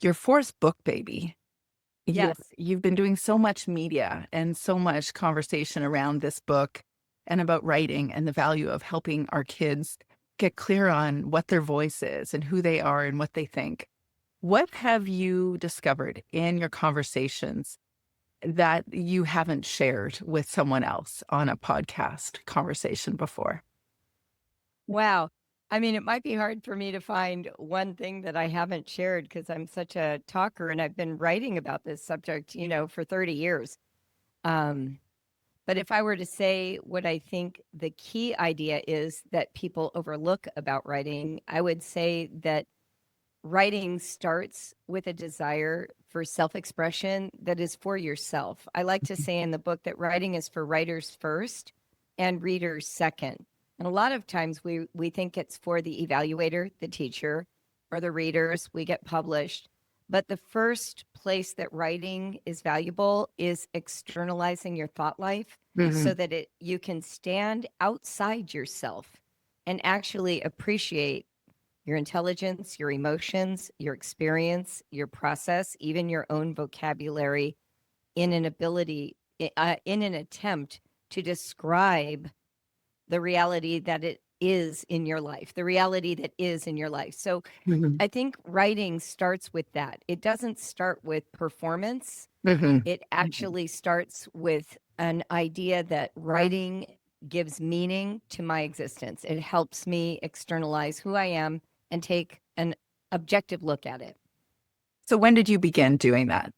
your fourth book, baby. Yes. You've been doing so much media and so much conversation around this book and about writing and the value of helping our kids get clear on what their voice is and who they are and what they think. What have you discovered in your conversations that you haven't shared with someone else on a podcast conversation before? Wow. I mean, it might be hard for me to find one thing that I haven't shared because I'm such a talker and I've been writing about this subject, for 30 years. Um, but if I were to say what I think the key idea is that people overlook about writing, I would say that writing starts with a desire for self-expression that is for yourself. I like to say in the book that writing is for writers first and readers second. And a lot of times we think it's for the evaluator, the teacher, or the readers. We get published. But the first place that writing is valuable is externalizing your thought life Mhm. so that you can stand outside yourself and actually appreciate your intelligence, your emotions, your experience, your process, even your own vocabulary in an in an attempt to describe the reality that it is in your life, the reality that is in your life. So Mhm. I think writing starts with that. It doesn't start with performance. Mhm. It actually starts with an idea that writing gives meaning to my existence. It helps me externalize who I am and take an objective look at it. So when did you begin doing that?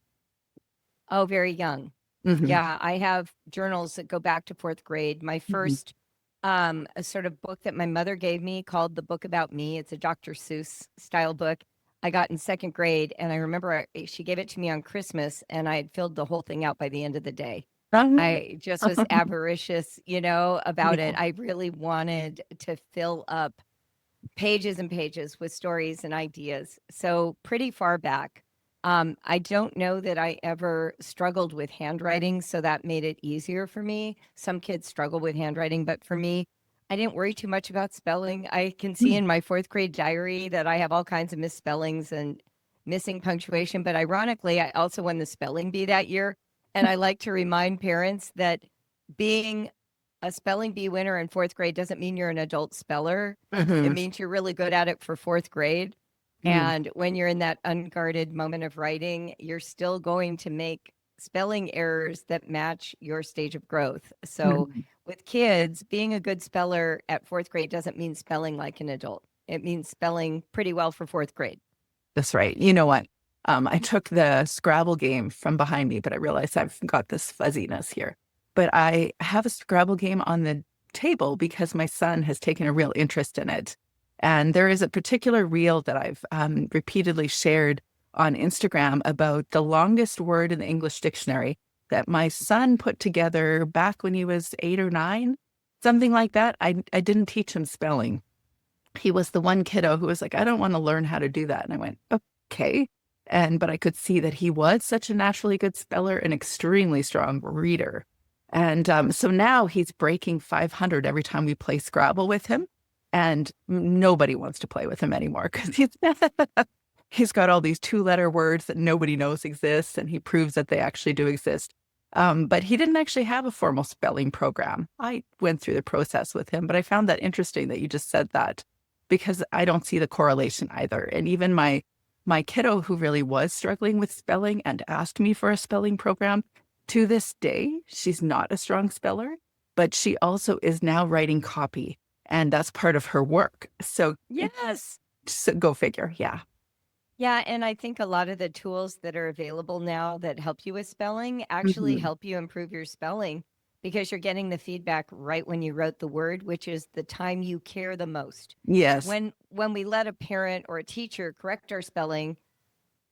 Oh, very young. Mhm. Yeah, I have journals that go back to fourth grade. My Mhm. first a sort of book that my mother gave me called The Book About Me. It's a Dr. Seuss style book I got in second grade. And I remember she gave it to me on Christmas and I had filled the whole thing out by the end of the day. I just was avaricious, about Yeah. it. I really wanted to fill up pages and pages with stories and ideas. So pretty far back. I don't know that I ever struggled with handwriting, so that made it easier for me. Some kids struggle with handwriting, but for me, I didn't worry too much about spelling. I can see Mm. in my fourth grade diary that I have all kinds of misspellings and missing punctuation. But ironically, I also won the spelling bee that year. And I like to remind parents that being a spelling bee winner in fourth grade doesn't mean you're an adult speller. It Mhm. means you're really good at it for fourth grade. Mm. And when you're in that unguarded moment of writing, you're still going to make spelling errors that match your stage of growth. So Mhm. with kids, being a good speller at fourth grade doesn't mean spelling like an adult. It means spelling pretty well for fourth grade. That's right. You know what? I took the Scrabble game from behind me, but I realized I've got this fuzziness here. But I have a Scrabble game on the table because my son has taken a real interest in it. And there is a particular reel that I've repeatedly shared on Instagram about the longest word in the English dictionary that my son put together back when he was 8 or 9, something like that. I didn't teach him spelling. He was the one kiddo who was like, I don't want to learn how to do that. And I went, okay. But I could see that he was such a naturally good speller and extremely strong reader. And so now he's breaking 500 every time we play Scrabble with him. And nobody wants to play with him anymore because he's got all these 2-letter words that nobody knows exist. And he proves that they actually do exist. But he didn't actually have a formal spelling program. I went through the process with him, but I found that interesting that you just said that because I don't see the correlation either. And even my kiddo who really was struggling with spelling and asked me for a spelling program, to this day, she's not a strong speller, but she also is now writing copy, and that's part of her work. Yes. So go figure. Yeah. Yeah, and I think a lot of the tools that are available now that help you with spelling actually Mhm. help you improve your spelling because you're getting the feedback right when you wrote the word, which is the time you care the most. Yes. When we let a parent or a teacher correct our spelling,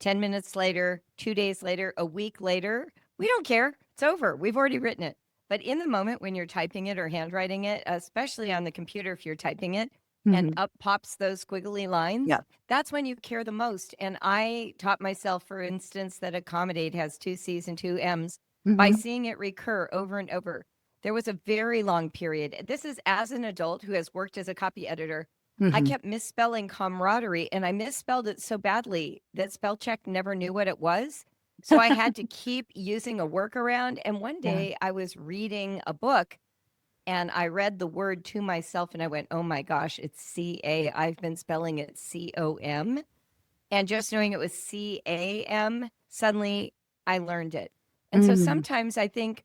10 minutes later, 2 days later, a week later, we don't care. It's over. We've already written it. But in the moment when you're typing it or handwriting it, especially on the computer if you're typing it, and Mhm. up pops those squiggly lines, Yeah. that's when you care the most. And I taught myself, for instance, that accommodate has 2 C's and 2 M's by Mhm. seeing it recur over and over. There was a very long period. This is as an adult who has worked as a copy editor. I Hmm. kept misspelling camaraderie, and I misspelled it so badly that spell check never knew what it was. So I had to keep using a workaround. And one Yeah. day I was reading a book and I read the word to myself and I went, oh my gosh, it's C-A. I've been spelling it C-O-M. And just knowing it was C-A-M, suddenly I learned it. And so Mm-hmm. sometimes I think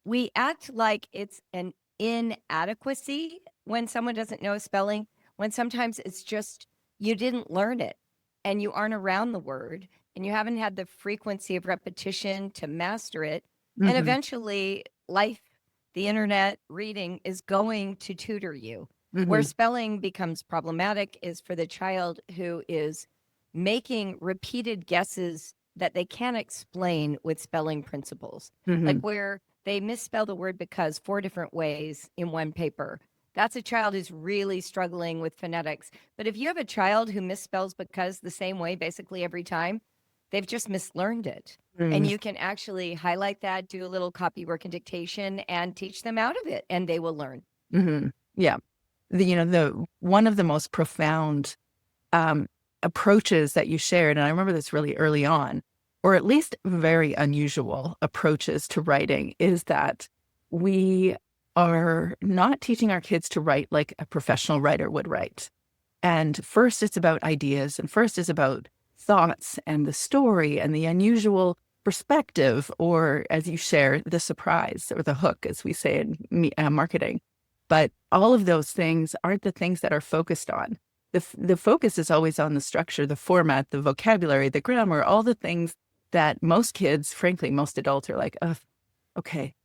we act like it's an inadequacy when someone doesn't know spelling, when sometimes it's just you didn't learn it and you aren't around the word and you haven't had the frequency of repetition to master it. And Hmm. eventually, life, the internet, reading is going to tutor you. Where Hmm. spelling becomes problematic is for the child who is making repeated guesses that they can't explain with spelling principles. Like Hmm. where they misspell the word because 4 different ways in one paper. That's a child who's really struggling with phonetics. But if you have a child who misspells because the same way basically every time, they've just mislearned it. And you can actually highlight that, do a little copy work and dictation, and teach them out of it, and they will learn. Hmm. Yeah. The one of the most profound um, approaches that you shared, and I remember this really early on, or at least very unusual approaches to writing, is that we are not teaching our kids to write like a professional writer would write. And first, it's about ideas, and first is about thoughts and the story and the unusual perspective, or as you share, the surprise or the hook, as we say in marketing. But all of those things aren't the things that are focused on. The focus is always on the structure, the format, the vocabulary, the grammar, all the things that most kids, frankly, most adults are like, oh, okay.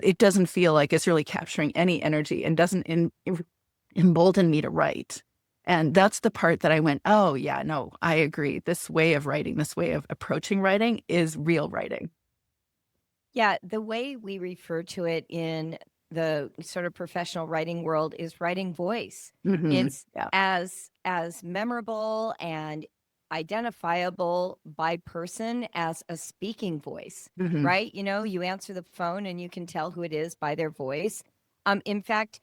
It doesn't feel like it's really capturing any energy and doesn't embolden me to write. And that's the part that I went, oh, yeah, no, I agree. This way of writing, this way of approaching writing is real writing. Yeah, the way we refer to it in the sort of professional writing world is writing voice. Hmm. It's Yeah. as memorable and identifiable by person as a speaking voice, Hmm. right? You know, you answer the phone and you can tell who it is by their voice. In fact,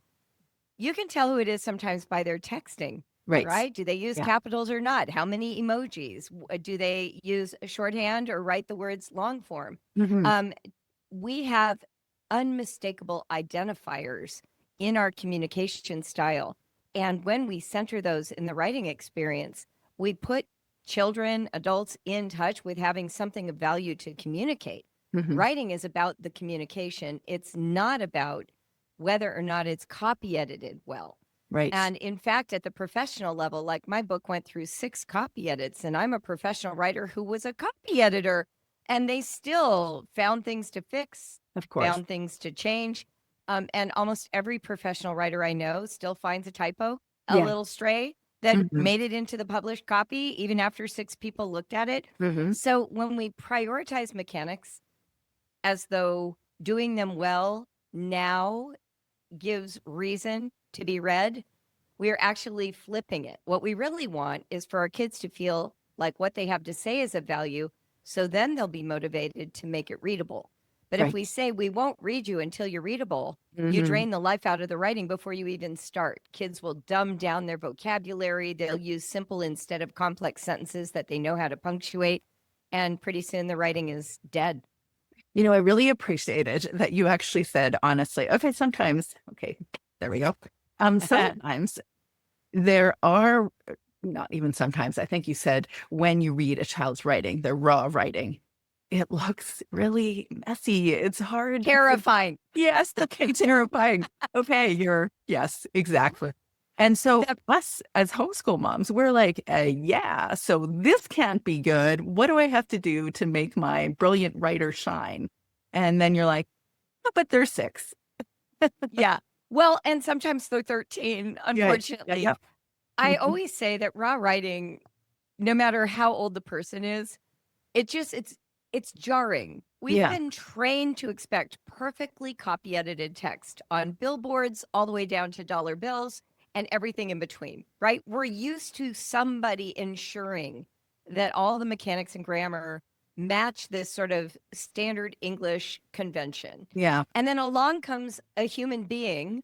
you can tell who it is sometimes by their texting, Right. right? Do they use Yeah. capitals or not? How many emojis? Do they use shorthand or write the words long form? Hmm. Um, we have unmistakable identifiers in our communication style. And when we center those in the writing experience, we put children, adults in touch with having something of value to communicate. Hmm. Writing is about the communication, it's not about whether or not it's copy edited well. Right. And in fact, at the professional level, like my book went through 6 copy edits, and I'm a professional writer who was a copy editor, and they still found things to fix, Of course. found things to change. And almost every professional writer I know still finds a typo, a Yeah. little stray that Hmm. made it into the published copy, even after 6 people looked at it. Hmm. So when we prioritize mechanics as though doing them well now gives reason to be read, we're actually flipping it. What we really want is for our kids to feel like what they have to say is of value. So then they'll be motivated to make it readable. But if we Right. say we won't read you until you're readable, you Hmm. drain the life out of the writing before you even start. Kids will dumb down their vocabulary. They'll use simple instead of complex sentences that they know how to punctuate. And pretty soon the writing is dead. I really appreciated that you actually said honestly, okay, sometimes, okay, there we go. Sometimes there are, not even sometimes, I think you said when you read a child's writing, their raw writing, it looks really messy. It's hard. Terrifying. Yes, okay, terrifying. Okay, yes, exactly. And so The us as homeschool moms, we're like, yeah, so this can't be good. What do I have to do to make my brilliant writer shine? And then you're like, oh, but they're 6. Yeah. Well, and sometimes they're 13, Yeah, yeah, unfortunately. yeah. I Mhm. always say that raw writing, no matter how old the person is, it's jarring. We've Yeah, been trained to expect perfectly copy edited text on billboards all the way down to dollar bills and everything in between, right? We're used to somebody ensuring that all the mechanics and grammar match this sort of standard English convention. yeah. And then along comes a human being,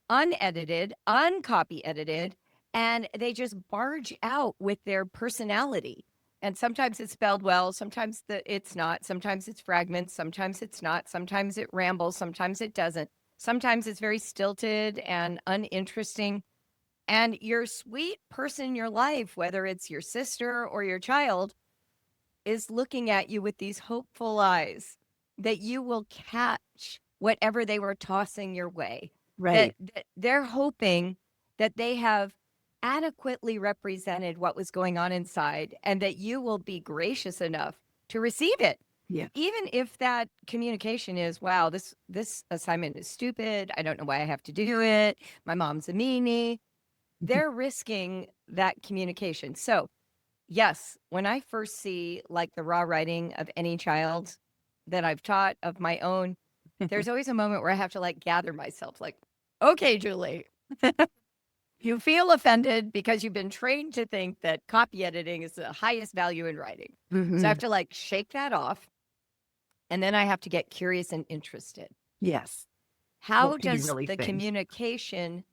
unedited, uncopy edited, and they just barge out with their personality. And sometimes it's spelled well, sometimes it's not, sometimes it's fragments, sometimes it's not, sometimes it rambles, sometimes it doesn't. Sometimes it's very stilted and uninteresting. And your sweet person in your life, whether it's your sister or your child, is looking at you with these hopeful eyes that you will catch whatever they were tossing your way. Right. That they're hoping that they have adequately represented what was going on inside and that you will be gracious enough to receive it. Yeah. Even if that communication is, wow, this assignment is stupid. I don't know why I have to do it. My mom's a meanie. They're risking that communication. So yes, when I first see like the raw writing of any child that I've taught of my own, there's always a moment where I have to like gather myself, like, okay, Julie, you feel offended because you've been trained to think that copy editing is the highest value in writing. So I have to like shake that off. And then I have to get curious and interested. Yes. How What can you does really the think? communication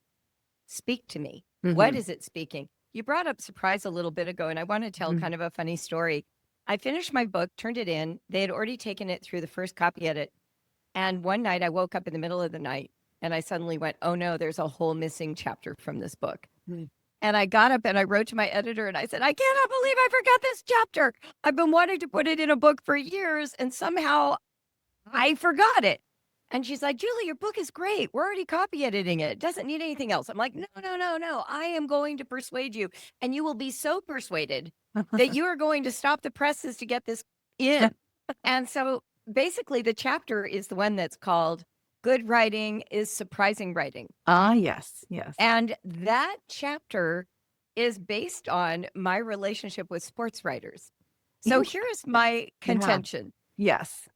speak to me? What is it speaking? You brought up surprise a little bit ago, and I want to tell kind of a funny story. I finished my book, turned it in. They had already taken it through the first copy edit. And one night I woke up in the middle of the night and I suddenly went, oh no, there's a whole missing chapter from this book. And I got up and I wrote to my editor and I said, I cannot believe I forgot this chapter. I've been wanting to put it in a book for years and somehow I forgot it. And she's like, Julie, your book is great. We're already copy editing it. It doesn't need anything else. I'm like, no, no, no, no. I am going to persuade you. And you will be so persuaded that you are going to stop the presses to get this in. And so basically, the chapter is the one that's called Good Writing is Surprising Writing. Ah, yes, yes. And that chapter is based on my relationship with sports writers. So here's my contention. Yes.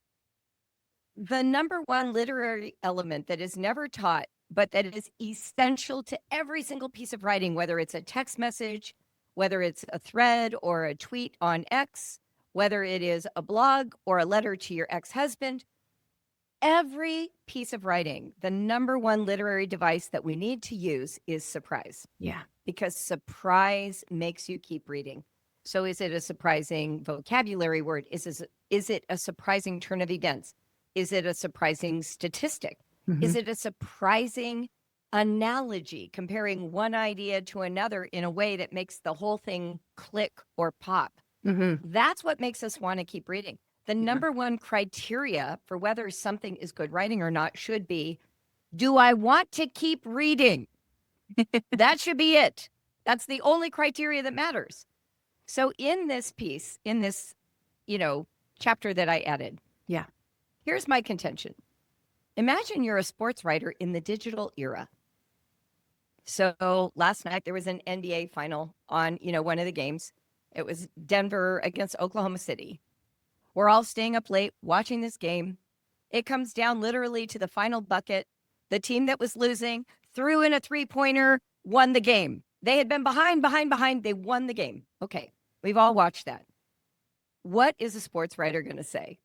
The number one literary element that is never taught, but that is essential to every single piece of writing, whether it's a text message, whether it's a thread or a tweet on X, whether it is a blog or a letter to your ex-husband, every piece of writing, the number one literary device that we need to use is surprise. Yeah. Because surprise makes you keep reading. So is it a surprising vocabulary word? Is it a surprising turn of events? Is it a surprising statistic? Is it a surprising analogy, comparing one idea to another in a way that makes the whole thing click or pop? That's what makes us want to keep reading. The number one criteria for whether something is good writing or not should be, do I want to keep reading? That should be it. That's the only criteria that matters. So in this piece, in this, chapter that I added, here's my contention. Imagine you're a sports writer in the digital era. So last night there was an NBA final on, one of the games. It was Denver against Oklahoma City. We're all staying up late watching this game. It comes down literally to the final bucket. The team that was losing threw in a three-pointer, won the game. They had been behind. They won the game. Okay, we've all watched that. What is a sports writer going to say?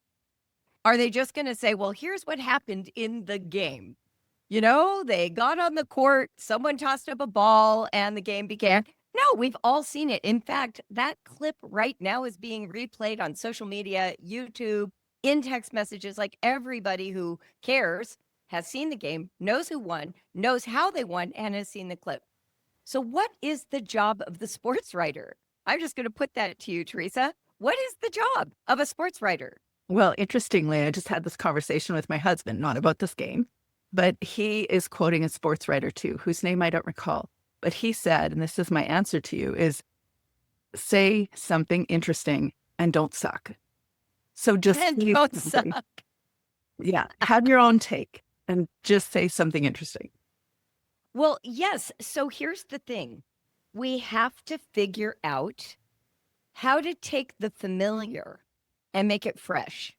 Are they just going to say, well, here's what happened in the game? They got on the court, someone tossed up a ball, and the game began. No, we've all seen it. In fact, that clip right now is being replayed on social media, YouTube, in text messages. Like everybody who cares has seen the game, knows who won, knows how they won, and has seen the clip. So what is the job of the sports writer? I'm just going to put that to you, Teresa. What is the job of a sports writer? Well, interestingly, I just had this conversation with my husband, not about this game, but he is quoting a sports writer too, whose name I don't recall. But he said, and this is my answer to you, is say something interesting and don't suck. So just don't suck. Yeah. Have your own take and just say something interesting. Well, yes. So here's the thing. We have to figure out how to take the familiar and make it fresh,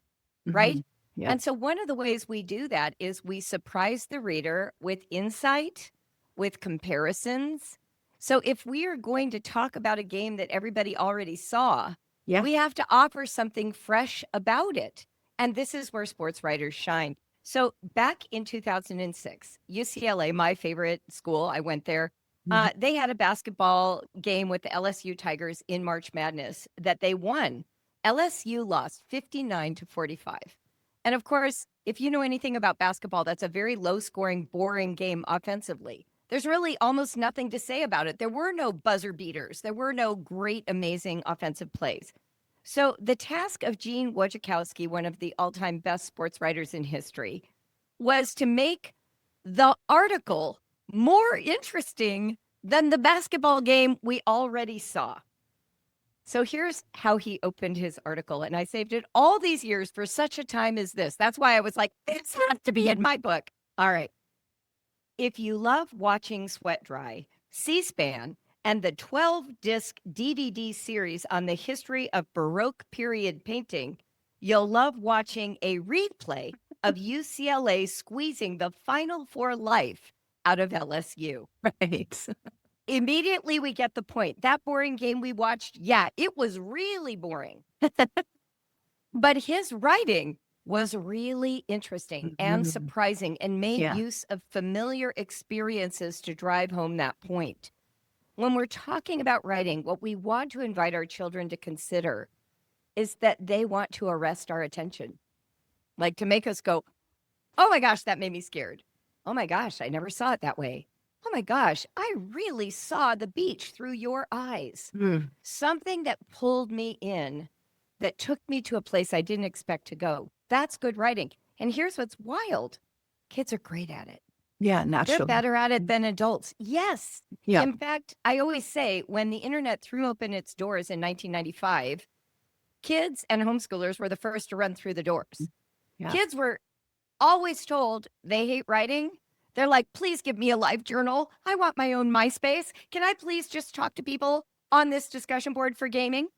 right? Yeah. And so one of the ways we do that is we surprise the reader with insight, with comparisons. So if we are going to talk about a game that everybody already saw, we have to offer something fresh about it. And this is where sports writers shine. So back in 2006, UCLA, my favorite school, I went there. Mhm. They had a basketball game with the LSU Tigers in March Madness that they won. LSU lost 59-45. And of course, if you know anything about basketball, that's a very low scoring, boring game offensively. There's really almost nothing to say about it. There were no buzzer beaters. There were no great, amazing offensive plays. So the task of Gene Wojciechowski, one of the all-time best sports writers in history, was to make the article more interesting than the basketball game we already saw. So here's how he opened his article, and I saved it all these years for such a time as this. That's why I was like, this has to be in my book. All right. If you love watching sweat dry, C-SPAN and the 12-disc DVD series on the history of Baroque period painting, you'll love watching a replay of UCLA squeezing the Final Four life out of LSU. Right. Immediately, we get the point. That boring game we watched, yeah, it was really boring. But his writing was really interesting and Mhm. surprising and made Yeah. use of familiar experiences to drive home that point. When we're talking about writing, what we want to invite our children to consider is that they want to arrest our attention, like to make us go, oh my gosh, that made me scared. Oh my gosh, I never saw it that way. Oh my gosh, I really saw the beach through your eyes. Mm. Something that pulled me in, that took me to a place I didn't expect to go. That's good writing. And here's what's wild. Kids are great at it. Yeah, They're naturally. better at it than adults. Yes. Yeah. In fact, I always say when the internet threw open its doors in 1995, kids and homeschoolers were the first to run through the doors. Yeah. Kids were always told they hate writing. They're like, please give me a live journal. I want my own MySpace. Can I please just talk to people on this discussion board for gaming?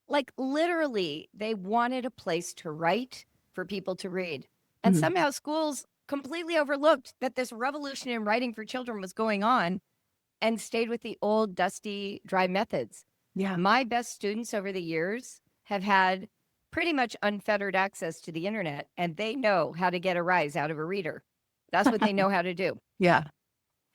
Like literally, they wanted a place to write for people to read. And Mhm. somehow schools completely overlooked that this revolution in writing for children was going on and stayed with the old, dusty, dry methods. Yeah. My best students over the years have had pretty much unfettered access to the internet, and they know how to get a rise out of a reader. That's what they know how to do. Yeah.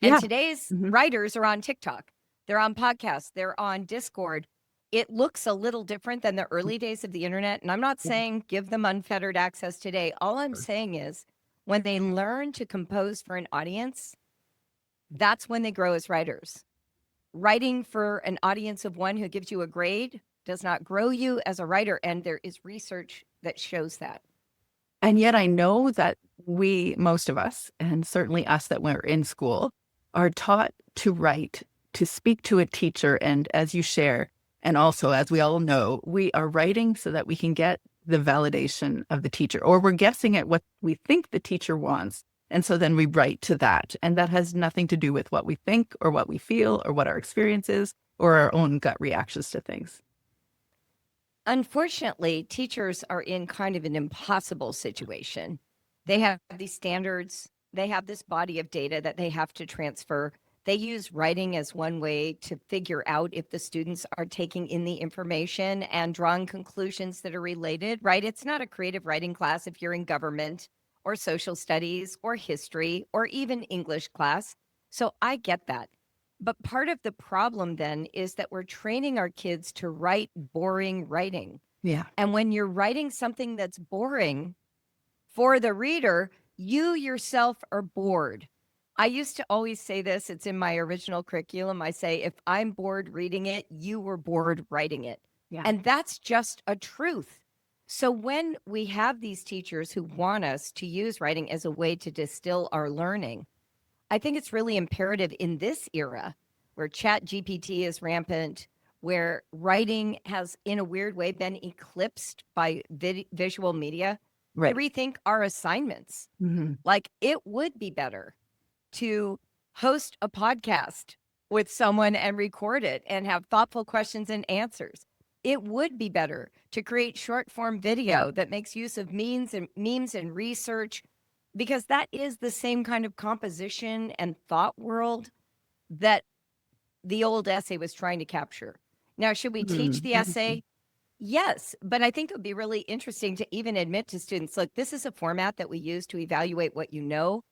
And Yeah. today's Mhm. writers are on TikTok, they're on podcasts, they're on Discord. It looks a little different than the early days of the internet. And I'm not Yeah. saying give them unfettered access today. All I'm saying is when they learn to compose for an audience, that's when they grow as writers. Writing for an audience of one who gives you a grade does not grow you as a writer. And there is research that shows that. And yet I know that we, most of us, and certainly us that were in school, are taught to write, to speak to a teacher. And as you share, and also as we all know, we are writing so that we can get the validation of the teacher, or we're guessing at what we think the teacher wants. And so then we write to that. And that has nothing to do with what we think or what we feel or what our experience is or our own gut reactions to things. Unfortunately, teachers are in kind of an impossible situation. They have these standards, they have this body of data that they have to transfer. They use writing as one way to figure out if the students are taking in the information and drawing conclusions that are related, right? It's not a creative writing class if you're in government or social studies or history or even English class. So I get that. But part of the problem then is that we're training our kids to write boring writing. Yeah. And when you're writing something that's boring for the reader, you yourself are bored. I used to always say this, it's in my original curriculum. I say, if I'm bored reading it, you were bored writing it. Yeah. And that's just a truth. So when we have these teachers who want us to use writing as a way to distill our learning, I think it's really imperative in this era where Chat GPT is rampant, where writing has, in a weird way, been eclipsed by visual media, to Right. rethink our assignments. Mhm. Like it would be better to host a podcast with someone and record it and have thoughtful questions and answers. It would be better to create short form video that makes use of memes and research, because that is the same kind of composition and thought world that the old essay was trying to capture. Now, should we teach the Mhm. essay? Yes, but I think it would be really interesting to even admit to students, look, this is a format that we use to evaluate what you know.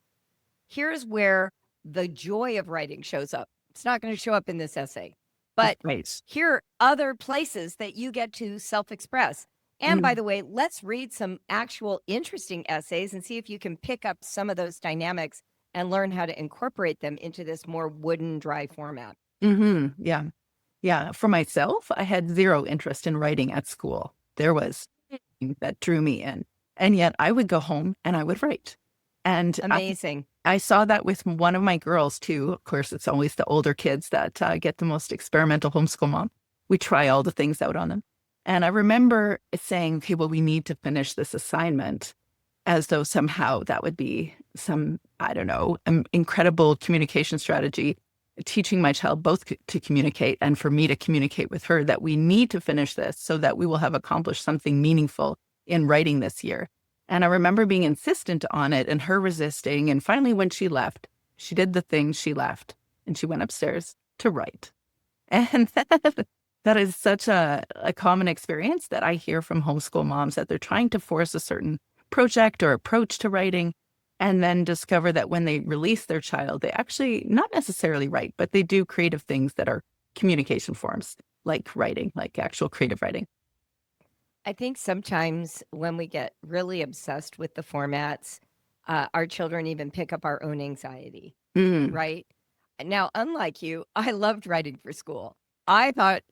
Here's where the joy of writing shows up. It's not going to show up in this essay. But Right. here are other places that you get to self-express. And by Mm. the way, let's read some actual interesting essays and see if you can pick up some of those dynamics and learn how to incorporate them into this more wooden, dry format. Yeah. Yeah. For myself, I had zero interest in writing at school. There was nothing that drew me in. And yet I would go home and I would write. And Amazing. I saw that with one of my girls too. Of course, it's always the older kids that get the most experimental homeschool mom. We try all the things out on them. And I remember saying, okay, well, we need to finish this assignment, as though somehow that would be some, I don't know, incredible communication strategy, teaching my child both to communicate and for me to communicate with her that we need to finish this so that we will have accomplished something meaningful in writing this year. And I remember being insistent on it and her resisting. And finally, when she left, she did the thing, she left and she went upstairs to write. And that is such a common experience that I hear from homeschool moms, that they're trying to force a certain project or approach to writing and then discover that when they release their child, they actually not necessarily write, but they do creative things that are communication forms, like writing, like actual creative writing. I think sometimes when we get really obsessed with the formats, our children even pick up our own anxiety, Mm. right? Now, unlike you, I loved writing for school. I thought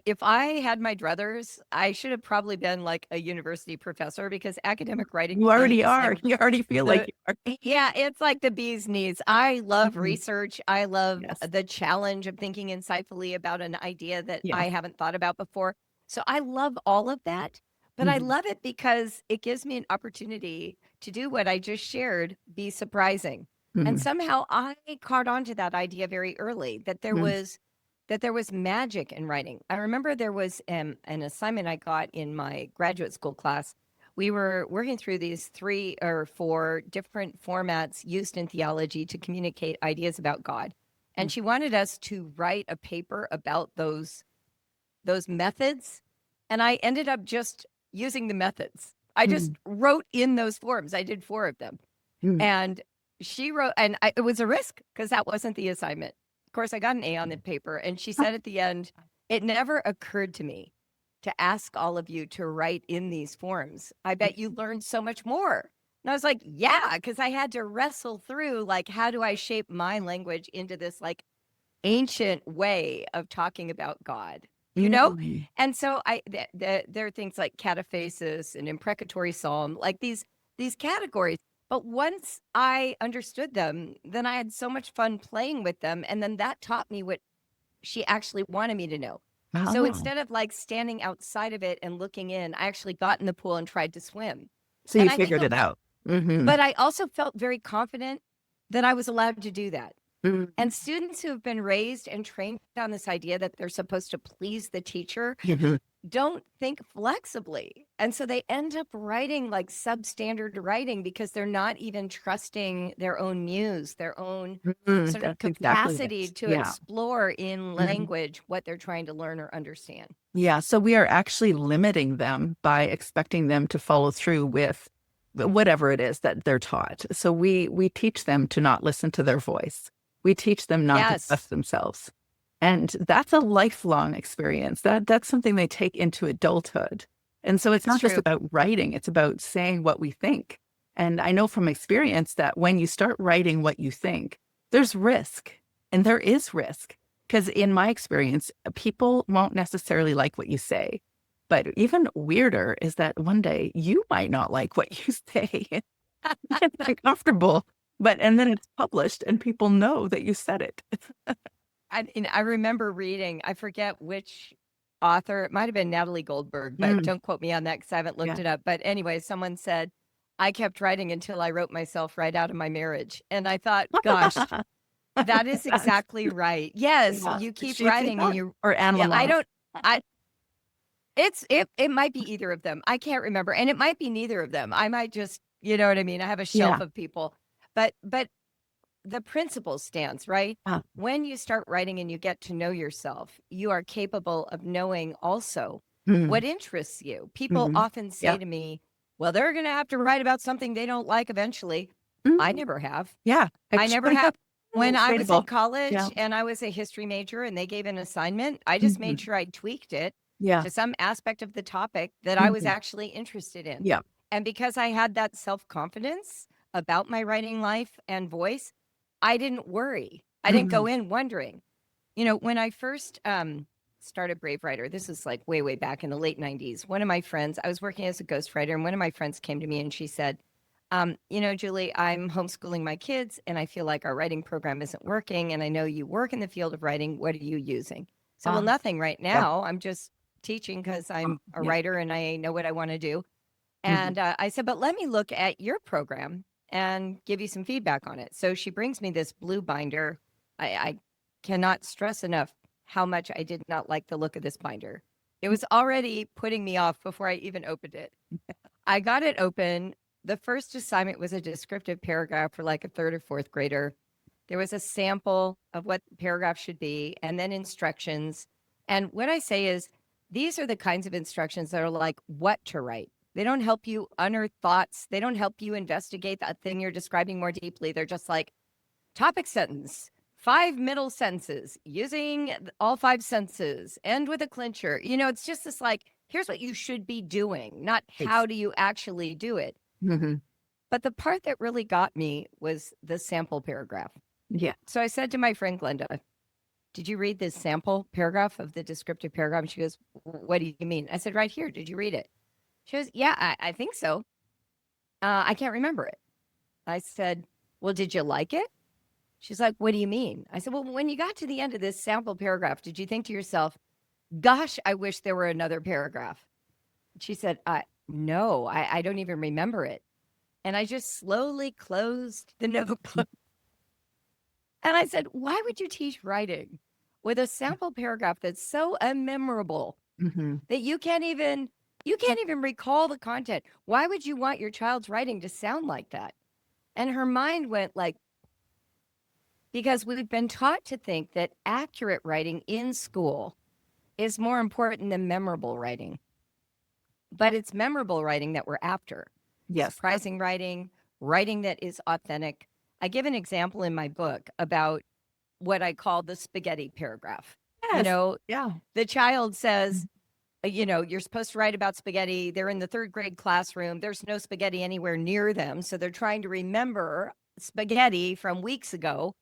if I had my druthers, I should have probably been like a university professor because academic writing You to me already is are. You already feel like the you are. yeah, it's like the bee's knees. I love Mhm. research. I love Yes. the challenge of thinking insightfully about an idea that Yeah. I haven't thought about before. So I love all of that, but I Mhm. love it because it gives me an opportunity to do what I just shared, be surprising. And Mhm. somehow I caught on to that idea very early Mhm. that there was magic in writing. I remember there was an assignment I got in my graduate school class. We were working through these 3 or 4 different formats used in theology to communicate ideas about God. And Mhm. she wanted us to write a paper about those methods. And I ended up just using the methods. I just Mhm. wrote in those forms. I did 4 of them. Mhm. And she wrote, and it was a risk because that wasn't the assignment. Of course, I got an A on the paper. And she said at the end, it never occurred to me to ask all of you to write in these forms. I bet you learned so much more. And I was like, yeah, because I had to wrestle through like, how do I shape my language into this like ancient way of talking about God, you know? Mhm. And so there are things like cataphasis and imprecatory psalm, like these categories. But once I understood them, then I had so much fun playing with them. And then that taught me what she actually wanted me to know. So Oh, instead of like standing outside of it and looking in, I actually got in the pool and tried to swim. so you And I think, figured it out. Mhm. but I also felt very confident that I was allowed to do that. Mhm. And students who have been raised and trained on this idea that they're supposed to please the teacher Mhm. don't think flexibly. And so they end up writing like substandard writing because they're not even trusting their own muse, their own Mhm. sort of That's exactly capacity it. to Yeah. explore in Mhm. language what they're trying to learn or understand. Yeah. So we are actually limiting them by expecting them to follow through with whatever it is that they're taught. So we teach them to not listen to their voice. We teach them not to Yes, trust themselves. And that's a lifelong experience. That's something they take into adulthood. And so it's it's not just true. about writing, it's about saying what we think. And I know from experience that when you start writing what you think, there's risk. And there is risk. Because in my experience, people won't necessarily like what you say. But even weirder is that one day you might not like what you say. It's uncomfortable. And then it's published and people know that you said it. I remember reading, I forget which author, it might have been Natalie Goldberg, but Mm, don't quote me on that because I haven't looked yeah. it up. But anyway, someone said, I kept writing until I wrote myself right out of my marriage. And I thought, gosh, that is That's, exactly right. Yes, yeah. you keep She said writing and that you, or Anne yeah, I Lamott. don't, I, it might be either of them. I can't remember. And it might be neither of them. I might just, you know what I mean? I have a shelf Yeah. of people, but the principle stands, right? Uh, When you start writing and you get to know yourself, you are capable of knowing also mm, what interests you. People mhm. often say Yeah. to me, well, they're going to have to write about something they don't like eventually. I Mm, never have. yeah. I never Actually, have. When It's I was in relatable. college Yeah. and I was a history major and they gave an assignment, I just made Mhm. sure I tweaked it Yeah. to some aspect of the topic that I was Mhm. actually interested in. Yeah. And because I had that self-confidence about my writing life and voice, I didn't worry. I didn't go Mhm. in wondering. When I first started Brave Writer, this is like way, way back in the late 90s. One of my friends, I was working as a ghostwriter, and one of my friends came to me and she said, Julie, I'm homeschooling my kids and I feel like our writing program isn't working. And I know you work in the field of writing. What are you using? So, well, Ah, nothing right yeah. now. I'm just teaching because I'm a Yeah. writer and I know what I want to do. Mhm. And I said, but let me look at your program and give you some feedback on it. So she brings me this blue binder. I cannot stress enough how much I did not like the look of this binder. It was already putting me off before I even opened it. I got it open. The first assignment was a descriptive paragraph for like a third or fourth grader. There was a sample of what the paragraph should be and then instructions. And what I say is, these are the kinds of instructions that are like what to write. They don't help you unearth thoughts. They don't help you investigate that thing you're describing more deeply. They're just like topic sentence, 5 middle sentences, using all 5 senses, end with a clincher. It's just this like, here's what you should be doing, not Thanks. how do you actually do it. Mhm. But the part that really got me was the sample paragraph. Yeah. So I said to my friend Glenda, did you read this sample paragraph of the descriptive paragraph? And she goes, what do you mean? I said, right here. Did you read it? She goes, yeah, I think so. I can't remember it. I said, well, did you like it? She's like, what do you mean? I said, well, when you got to the end of this sample paragraph, did you think to yourself, gosh, I wish there were another paragraph? She said, no, I don't even remember it. And I just slowly closed the notebook. And I said, why would you teach writing with a sample paragraph that's so unmemorable Mhm. that you can't even recall the content? Why would you want your child's writing to sound like that? And her mind went like, because we've been taught to think that accurate writing in school is more important than memorable writing. But it's memorable writing that we're after. Yes. Surprising writing, writing that is authentic. I give an example in my book about what I call the spaghetti paragraph. You Yes. know, Yeah. the child says, Mhm. you're supposed to write about spaghetti. They're in the third grade classroom. There's no spaghetti anywhere near them. So they're trying to remember spaghetti from weeks ago.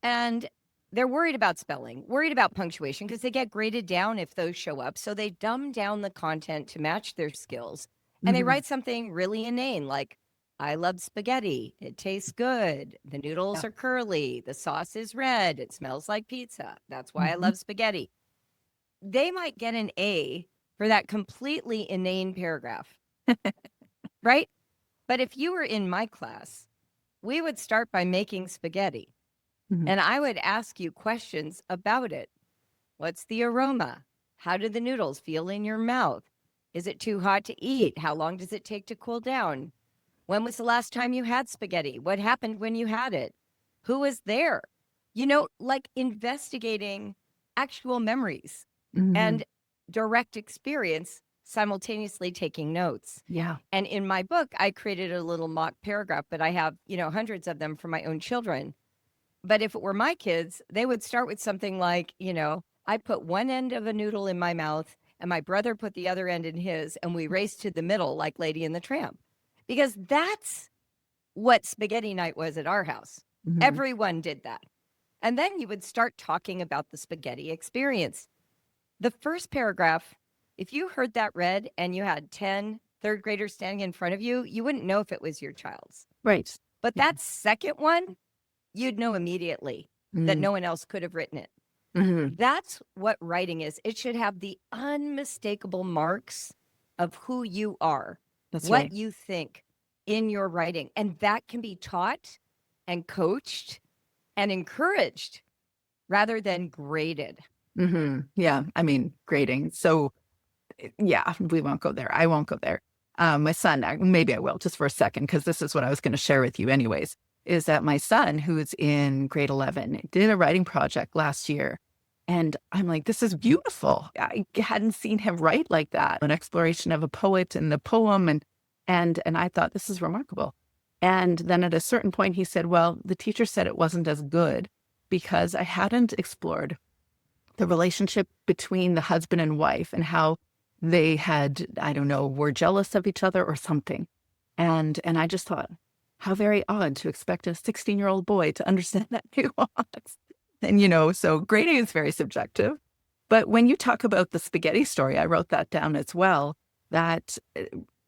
And they're worried about spelling, worried about punctuation because they get graded down if those show up. So they dumb down the content to match their skills. And they Mhm. write something really inane like, I love spaghetti. It tastes good. The noodles Yeah. are curly. The sauce is red. It smells like pizza. That's why I Mhm. love spaghetti. They might get an A for that completely inane paragraph, right? But if you were in my class, we would start by making spaghetti. Mhm. And I would ask you questions about it. What's the aroma? How do the noodles feel in your mouth? Is it too hot to eat? How long does it take to cool down? When was the last time you had spaghetti? What happened when you had it? Who was there? Like investigating actual memories Mhm. and direct experience, simultaneously taking notes. Yeah. And in my book, I created a little mock paragraph, but I have, hundreds of them for my own children. But if it were my kids, they would start with something like, I put one end of a noodle in my mouth and my brother put the other end in his, and we raced to the middle like Lady and the Tramp. Because that's what spaghetti night was at our house. Mhm. Everyone did that. And then you would start talking about the spaghetti experience. The first paragraph, if you heard that read and you had 10 third graders standing in front of you, you wouldn't know if it was your child's. Right. But Yeah. that second one, you'd know immediately that Mm. no one else could have written it. Mhm. That's what writing is. It should have the unmistakable marks of who you are, That's what right. you think in your writing. And that can be taught and coached and encouraged rather than graded. Mhm. Yeah. I mean, grading. So yeah, we won't go there. I won't go there. My son, maybe I will just for a second, because this is what I was going to share with you anyways, is that my son, who's in grade 11, did a writing project last year. And I'm like, this is beautiful. I hadn't seen him write like that. An exploration of a poet and the poem. And I thought this is remarkable. And then at a certain point, he said, well, the teacher said it wasn't as good because I hadn't explored the relationship between the husband and wife and how they had, I don't know, were jealous of each other or something. And I just thought, how very odd to expect a 16-year-old boy to understand that nuance. And, so grading is very subjective. But when you talk about the spaghetti story, I wrote that down as well, that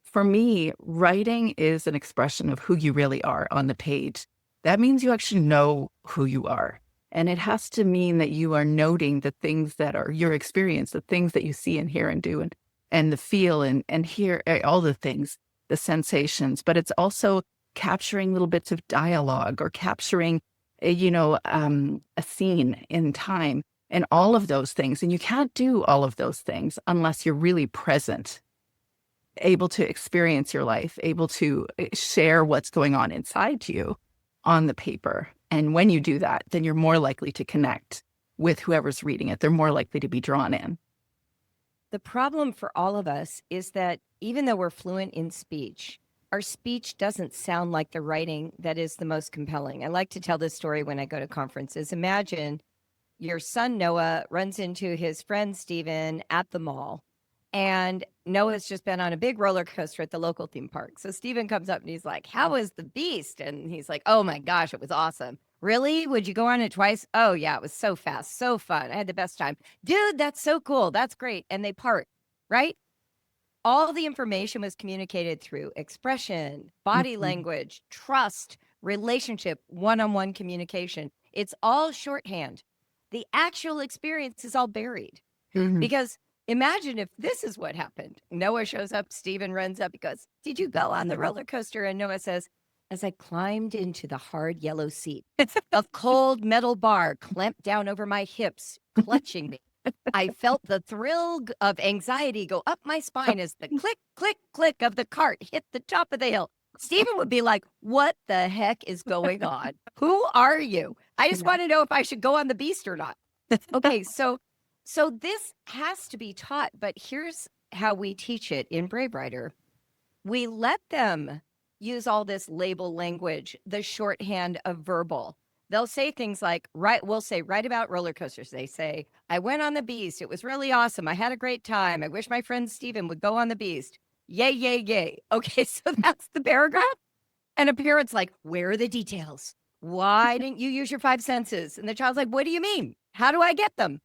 for me, writing is an expression of who you really are on the page. That means you actually know who you are. And it has to mean that you are noting the things that are your experience, the things that you see and hear and do, and the feel and hear, all the things, the sensations. But it's also capturing little bits of dialogue or capturing, a scene in time and all of those things. And you can't do all of those things unless you're really present, able to experience your life, able to share what's going on inside you on the paper. And when you do that, then you're more likely to connect with whoever's reading it. They're more likely to be drawn in. The problem for all of us is that even though we're fluent in speech, our speech doesn't sound like the writing that is the most compelling. I like to tell this story when I go to conferences. Imagine your son Noah runs into his friend Steven at the mall, and Noah's just been on a big roller coaster at the local theme park. So Steven comes up and he's like, "How was the Beast?" And he's like, "Oh my gosh, it was awesome." "Really? Would you go on it twice?" "Oh yeah, it was so fast, so fun. I had the best time." "Dude, that's so cool. That's great." And they part, right? All the information was communicated through expression, body language, trust, relationship, one-on-one communication. It's all shorthand. The actual experience is all buried. Mm-hmm. Because imagine if this is what happened. Noah shows up, Steven runs up, he goes, "Did you go on the roller coaster?" And Noah says, "As I climbed into the hard yellow seat, a cold metal bar clamped down over my hips, clutching me. I felt the thrill of anxiety go up my spine as the click, click, click of the cart hit the top of the hill." Steven would be like, "What the heck is going on? Who are you? I just want to know if I should go on the Beast or not." Okay, so this has to be taught, but here's how we teach it in Brave Writer. We let them use all this label language, the shorthand of verbal. They'll say things like, we'll say, "Write about roller coasters." They say, "I went on the Beast. It was really awesome. I had a great time. I wish my friend Steven would go on the Beast. Yay, yay, yay." Okay, so that's the paragraph. And a parent's like, "Where are the details? Why didn't you use your 5 senses?" And the child's like, "What do you mean? How do I get them?"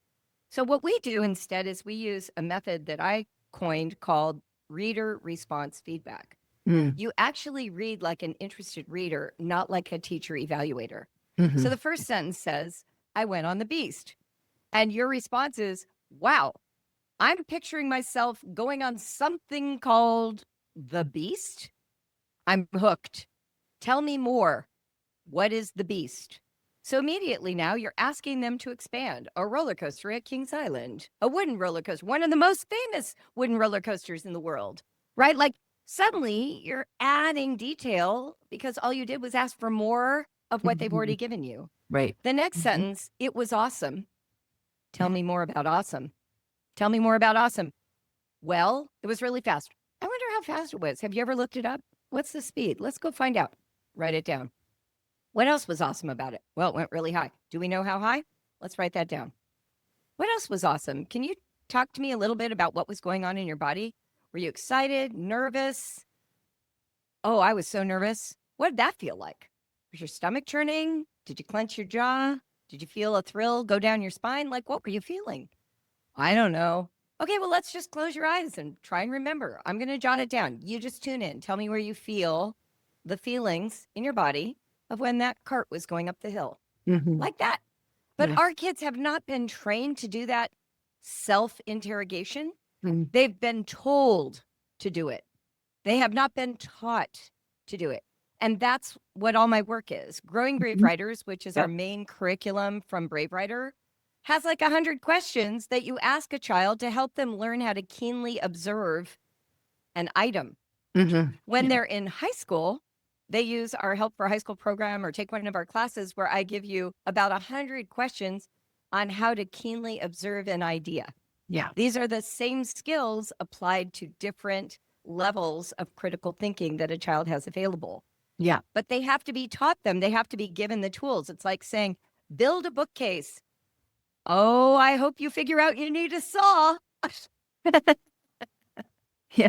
So what we do instead is we use a method that I coined called reader response feedback. You actually read like an interested reader, not like a teacher evaluator. So the first sentence says, "I went on the Beast." And your response is, "Wow, I'm picturing myself going on something called the Beast. I'm hooked. Tell me more. What is the Beast?" So immediately now you're asking them to expand. A roller coaster at Kings Island, a wooden roller coaster, one of the most famous wooden roller coasters in the world, right? Like suddenly you're adding detail because all you did was ask for more of what they've already given you. Right. The next sentence, "It was awesome. Tell me more about awesome. Tell me more about awesome." "Well, it was really fast." "I wonder how fast it was. Have you ever looked it up? What's the speed? Let's go find out." Write it down. "What else was awesome about it?" "Well, it went really high." "Do we know how high?" Let's write that down. "What else was awesome? Can you talk to me a little bit about what was going on in your body? Were you excited, nervous?" "Oh, I was so nervous." "What did that feel like? Was your stomach churning? Did you clench your jaw? Did you feel a thrill go down your spine? Like, what were you feeling?" "I don't know." "Okay, well, let's just close your eyes and try and remember. I'm going to jot it down. You just tune in. Tell me where you feel the feelings in your body of when that cart was going up the hill." Like that. But our kids have not been trained to do that self-interrogation. They've been told to do it. They have not been taught to do it. And that's what all my work is. Growing Brave Writers, which is our main curriculum from Brave Writer, has like 100 questions that you ask a child to help them learn how to keenly observe an item. When they're in high school, they use our Help for High School program or take one of our classes where I give you about 100 questions on how to keenly observe an idea. Yeah. These are the same skills applied to different levels of critical thinking that a child has available. Yeah. but they have to be taught them. They have to be given the tools. It's like saying, build a bookcase. Oh, I hope you figure out you need a saw. Yeah.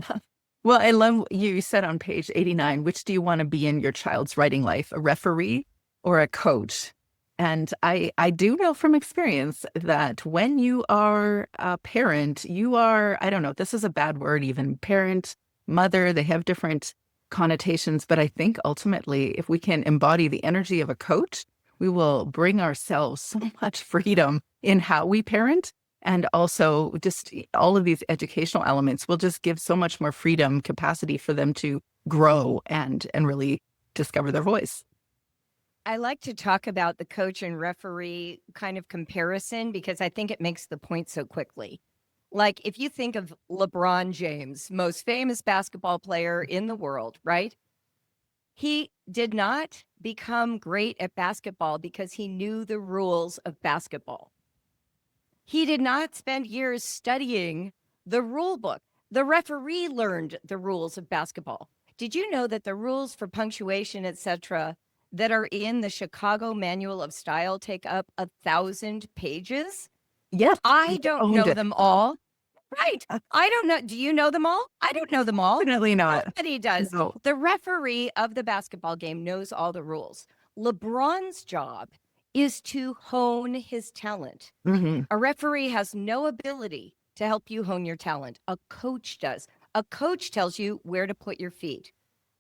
Well, I love what you said on page 89, which do you want to be in your child's writing life, a referee or a coach? And I do know from experience that when you are a parent, you are, I don't know, this is a bad word, even parent, mother, they have different connotations. But I think ultimately, if we can embody the energy of a coach, we will bring ourselves so much freedom in how we parent. And also just all of these educational elements will just give so much more freedom, capacity for them to grow and really discover their voice. I like to talk about the coach and referee kind of comparison because I think it makes the point so quickly. Like if you think of LeBron James, most famous basketball player in the world, right? He did not become great at basketball because he knew the rules of basketball. He did not spend years studying the rule book. The referee learned the rules of basketball. Did you know that the rules for punctuation, etc., that are in the Chicago Manual of Style take up 1,000 pages? Yes, I you don't owned know it. them all. Right. I don't know. Do you know them all? I don't know them all. Definitely not. Nobody does. No. The referee of the basketball game knows all the rules. LeBron's job is to hone his talent. Hmm. A referee has no ability to help you hone your talent. A coach does. A coach tells you where to put your feet,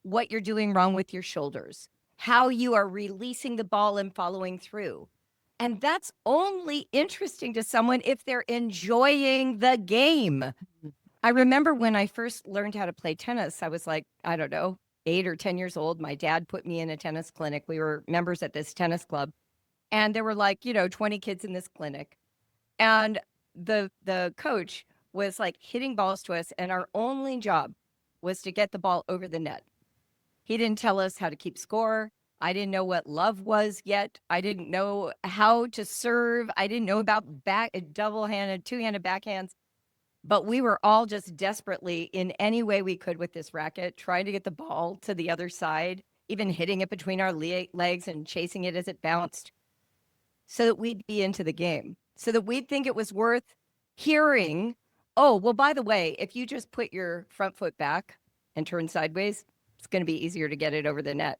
what you're doing wrong with your shoulders, how you are releasing the ball and following through. And that's only interesting to someone if they're enjoying the game. I remember when I first learned how to play tennis, I was like, I don't know, 8 or 10 years old. My dad put me in a tennis clinic. We were members at this tennis club. And there were like, 20 kids in this clinic. And the coach was like hitting balls to us, and our only job was to get the ball over the net. He didn't tell us how to keep score. I didn't know what love was yet. I didn't know how to serve. I didn't know about double-handed, two-handed backhands. But we were all just desperately, in any way we could with this racket, trying to get the ball to the other side, even hitting it between our legs and chasing it as it bounced, so that we'd be into the game, so that we'd think it was worth hearing. Oh, well, by the way, if you just put your front foot back and turn sideways, it's going to be easier to get it over the net.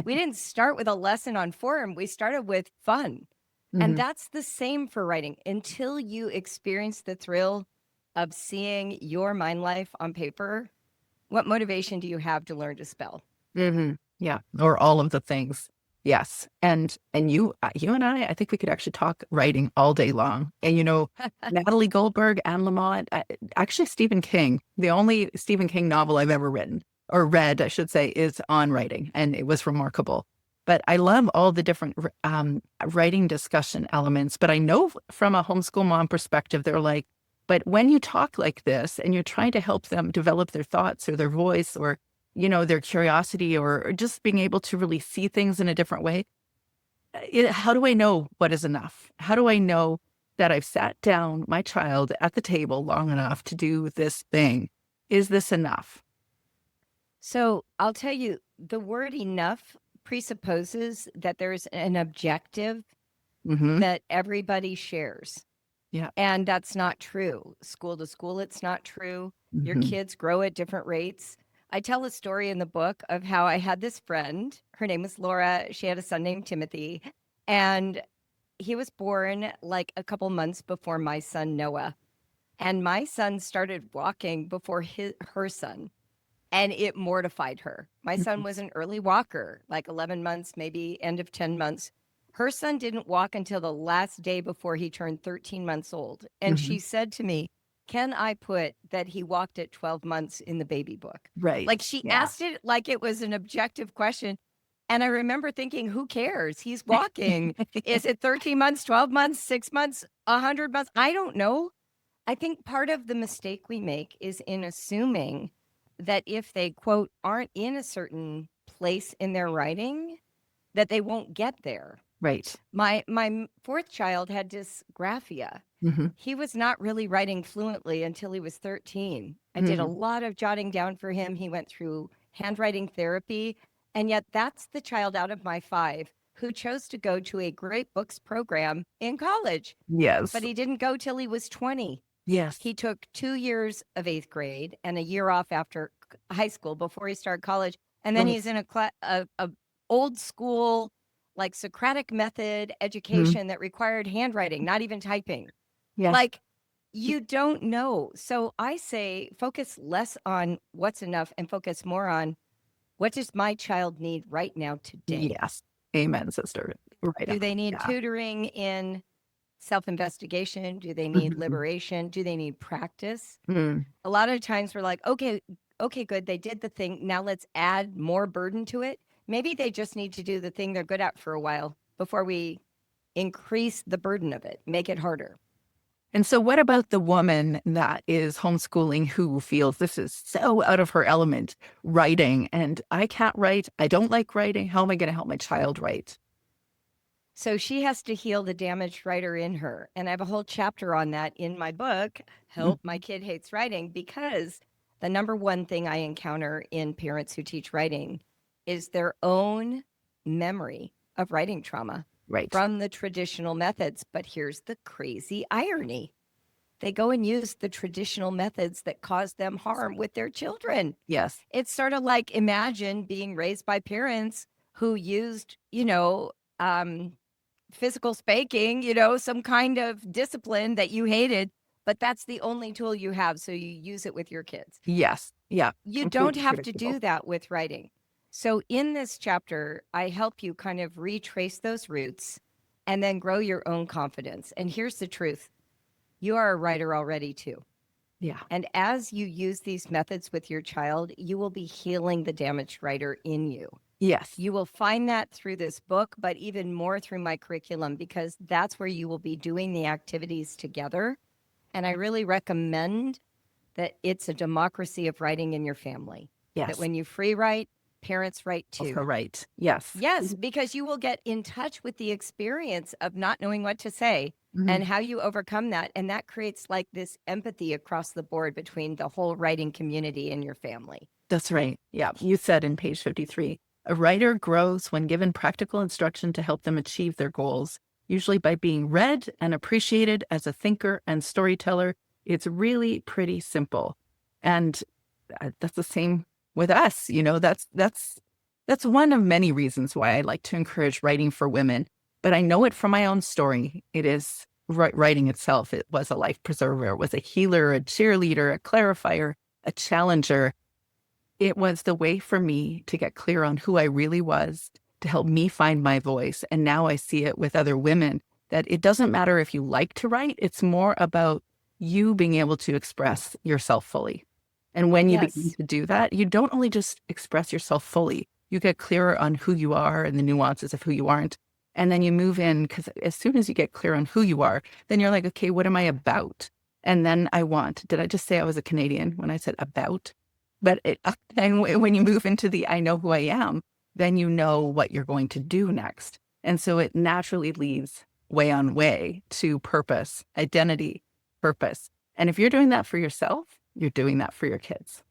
We didn't start with a lesson on form. We started with fun. And Hmm. that's the same for writing. Until you experience the thrill of seeing your mind life on paper, what motivation do you have to learn to spell? Hmm. Yeah. Or all of the things. Yes. And you and I think we could actually talk writing all day long. And Natalie Goldberg, Anne Lamott, actually Stephen King, the only Stephen King novel I've ever written or read, I should say, is on writing, and it was remarkable. But I love all the different writing discussion elements. But I know from a homeschool mom perspective, they're like, but when you talk like this and you're trying to help them develop their thoughts or their voice or their curiosity or just being able to really see things in a different way. How do I know what is enough? How do I know that I've sat down my child at the table long enough to do this thing? Is this enough? So I'll tell you, the word enough presupposes that there's an objective Hmm. that everybody shares. Yeah. And that's not true. School to school, it's not true. Your Hmm. kids grow at different rates. I tell a story in the book of how I had this friend. Her name was Laura. She had a son named Timothy. And he was born like a couple months before my son, Noah. And my son started walking before her son, and it mortified her. My son was an early walker, like 11 months, maybe end of 10 months. Her son didn't walk until the last day before he turned 13 months old. And Hmm. she said to me, can I put that he walked at 12 months in the baby book? Right. Like she Yeah. asked it like it was an objective question. And I remember thinking, who cares? He's walking. Is it 13 months, 12 months, 6 months, 100 months? I don't know. I think part of the mistake we make is in assuming that if they, quote, aren't in a certain place in their writing, that they won't get there. Right. My fourth child had dysgraphia. Hmm. He was not really writing fluently until he was 13. I did a Hmm. lot of jotting down for him. He went through handwriting therapy. And yet that's the child out of my 5 who chose to go to a great books program in college, but Yes. he didn't go till he was 20. Yes. He took 2 years of 8th grade and a year off after high school before he started college. And then Right. he's in a old school, like Socratic method Mhm. education that required handwriting, not even typing. Yes. Like, you don't know. So I say focus less on what's enough and focus more on what does my child need right now today? Yes. Amen, sister. Right Do on. they need Yeah. tutoring in self-investigation? Do they need Mhm. liberation? Do they need practice? Mm. A lot of times we're like, okay, good. They did the thing. Now let's add more burden to it. Maybe they just need to do the thing they're good at for a while before we increase the burden of it, make it harder. And so, what about the woman that is homeschooling who feels this is so out of her element, writing, and I can't write? I don't like writing. How am I going to help my child write? So she has to heal the damaged writer in her. And I have a whole chapter on that in my book, Help My Mhm. Kid Hates Writing, because the number one thing I encounter in parents who teach writing is their own memory of writing trauma Right. from the traditional methods. But here's the crazy irony: they go and use the traditional methods that cause them harm with their children. Yes. It's sort of like, imagine being raised by parents who used, physical spanking, some kind of discipline that you hated, but that's the only tool you have. So you use it with your kids. Yes. Yeah. You don't Completely have to do predictable. that with writing. So in this chapter, I help you kind of retrace those roots and then grow your own confidence. And here's the truth: you are a writer already, too. Yeah. And as you use these methods with your child, you will be healing the damaged writer in you. Yes. You will find that through this book, but even more through my curriculum, because that's where you will be doing the activities together. And I really recommend that it's a democracy of writing in your family, that Yes. when you free write, parents write Also too. right. Yes. Yes, because you will get in touch with the experience of not knowing what to say Mhm. and how you overcome that. And that creates like this empathy across the board between the whole writing community and your family. That's right. Yeah. You said in page 53, a writer grows when given practical instruction to help them achieve their goals, usually by being read and appreciated as a thinker and storyteller. It's really pretty simple. And that's the same with us. That's one of many reasons why I like to encourage writing for women. But I know it from my own story. It is writing itself. It was a life preserver. It was a healer, a cheerleader, a clarifier, a challenger. It was the way for me to get clear on who I really was, to help me find my voice. And now I see it with other women that it doesn't matter if you like to write, it's more about you being able to express yourself fully. And when you begin Yes. to do that, you don't only just express yourself fully, you get clearer on who you are and the nuances of who you aren't. And then you move in, because as soon as you get clear on who you are, then you're like, okay, what am I about? And then did I just say I was a Canadian when I said about? But then when you move into the I know who I am, then you know what you're going to do next. And so it naturally leads way on way to purpose, identity, purpose. And if you're doing that for yourself, you're doing that for your kids.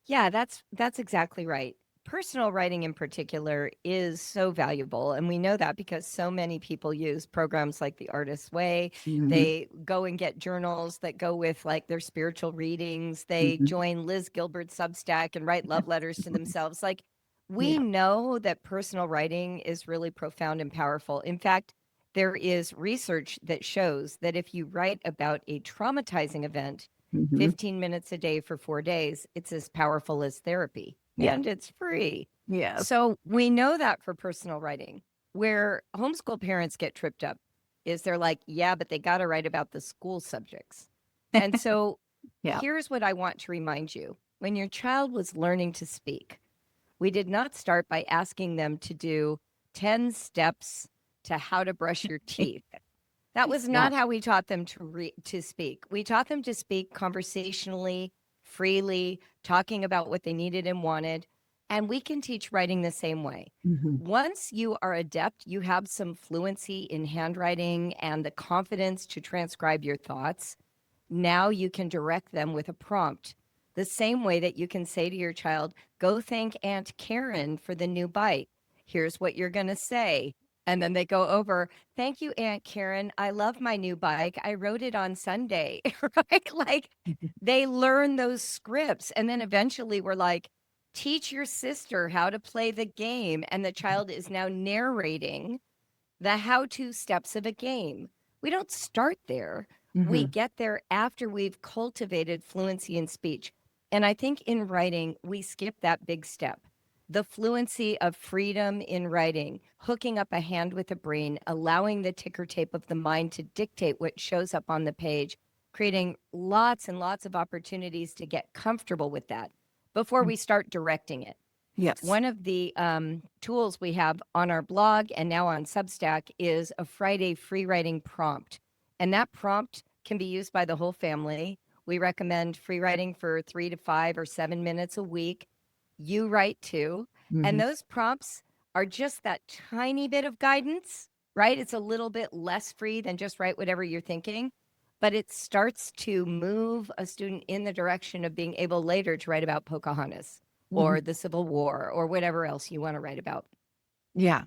Yeah, that's exactly right. Personal writing in particular is so valuable, and we know that because so many people use programs like The Artist's Way. Mhm. They go and get journals that go with like their spiritual readings. They Mhm. join Liz Gilbert's Substack and write love letters to themselves. Like, we Yeah. know that personal writing is really profound and powerful. In fact, there is research that shows that if you write about a traumatizing event Mhm. 15 minutes a day for 4 days, it's as powerful as therapy, Yeah. and it's free. Yes. So we know that for personal writing. Where homeschool parents get tripped up is they're like, yeah, but they got to write about the school subjects. And so Yeah. here's what I want to remind you: when your child was learning to speak, we did not start by asking them to do 10 steps to how to brush your teeth. That was Yeah. not how we taught them to speak. We taught them to speak conversationally, freely, talking about what they needed and wanted. And we can teach writing the same way. Mhm. Once you are adept, you have some fluency in handwriting and the confidence to transcribe your thoughts. Now you can direct them with a prompt The same way that you can say to your child, go thank Aunt Karen for the new bike. Here's what you're going to say. And then they go over, thank you, Aunt Karen. I love my new bike. I rode it on Sunday, right? Like they learn those scripts. And then eventually we're like, teach your sister how to play the game. And the child is now narrating the how-to steps of a game. We don't start there. We Mm-hmm. get there after we've cultivated fluency in speech. And I think in writing, we skip that big step. The fluency of freedom in writing, hooking up a hand with a brain, allowing the ticker tape of the mind to dictate what shows up on the page, creating lots and lots of opportunities to get comfortable with that before we start directing it. Yes. One of the tools we have on our blog and now on Substack is a Friday free writing prompt. And that prompt can be used by the whole family. We recommend free writing for 3 to 5 or 7 minutes a week. You write too. And Mm-hmm. those prompts are just that tiny bit of guidance, right? It's a little bit less free than just write whatever you're thinking, but it starts to move a student in the direction of being able later to write about Pocahontas Mm-hmm. or the Civil War or whatever else you want to write about. Yeah.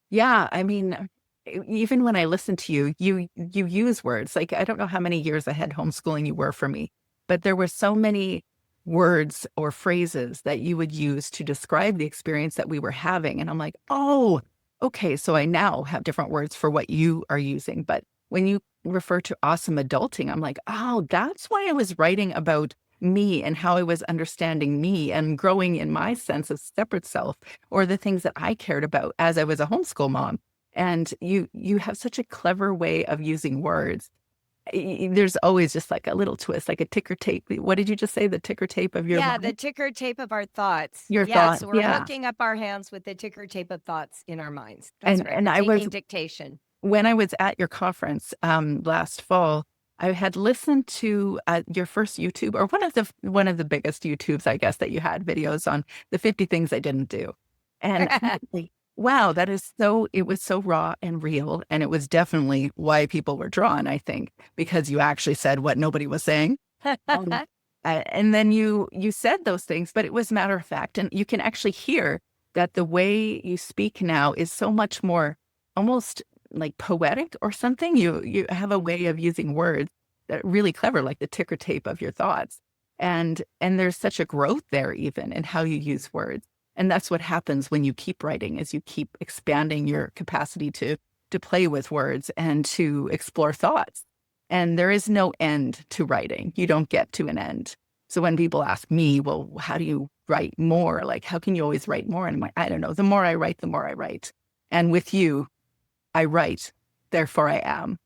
Yeah. I mean, even when I listen to you, you use words. Like I don't know how many years ahead homeschooling you were for me, but there were so many words or phrases that you would use to describe the experience that we were having. And I'm like, oh, okay. So I now have different words for what you are using. But when you refer to awesome adulting, I'm like, oh, that's why I was writing about me and how I was understanding me and growing in my sense of separate self or the things that I cared about as I was a homeschool mom. And you have such a clever way of using words. There's always just like a little twist, like a ticker tape. What did you just say? The ticker tape of your Yeah, the mind? ticker tape of our thoughts. Your Yeah, thought. so we're Yeah. hooking up our hands with the ticker tape of thoughts in our minds. That's And right. and We're I was taking dictation. when I was at your conference last fall, I had listened to your first YouTube or one of the biggest YouTubes, I guess, that you had videos on the 50 things I didn't do. And I'm like, wow, it was so raw and real. And it was definitely why people were drawn, I think, because you actually said what nobody was saying. Um, and then you said those things, but it was matter of fact. And you can actually hear that the way you speak now is so much more almost like poetic or something. You have a way of using words that are really clever, like the ticker tape of your thoughts. And there's such a growth there even in how you use words. And that's what happens when you keep writing, is you keep expanding your capacity to play with words and to explore thoughts. And there is no end to writing. You don't get to an end. So when people ask me, well, how do you write more? Like, how can you always write more? And I'm like, I don't know. The more I write, the more I write. And with you, I write, therefore I am.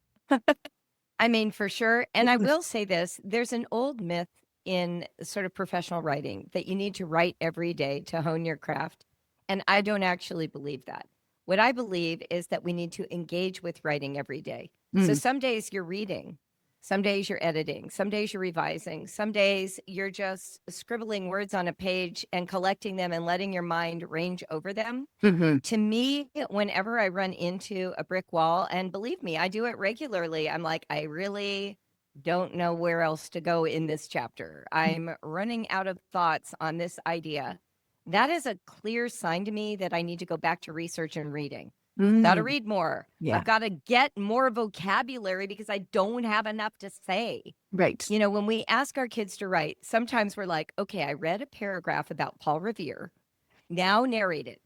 I mean, for sure. And I will say this, there's an old myth in sort of professional writing that you need to write every day to hone your craft. And I don't actually believe that. What I believe is that we need to engage with writing every day. So Mm, some days you're reading, some days you're editing, some days you're revising, some days you're just scribbling words on a page and collecting them and letting your mind range over them. mhm. To me, whenever I run into a brick wall, and believe me, I do it regularly, I'm like, I really don't know where else to go in this chapter. I'm running out of thoughts on this idea. That is a clear sign to me that I need to go back to research and reading. Got to Mm, read more. yeah, I've got to get more vocabulary because I don't have enough to say. right. You know, when we ask our kids to write, sometimes we're like, okay, I read a paragraph about Paul Revere. Now narrate it.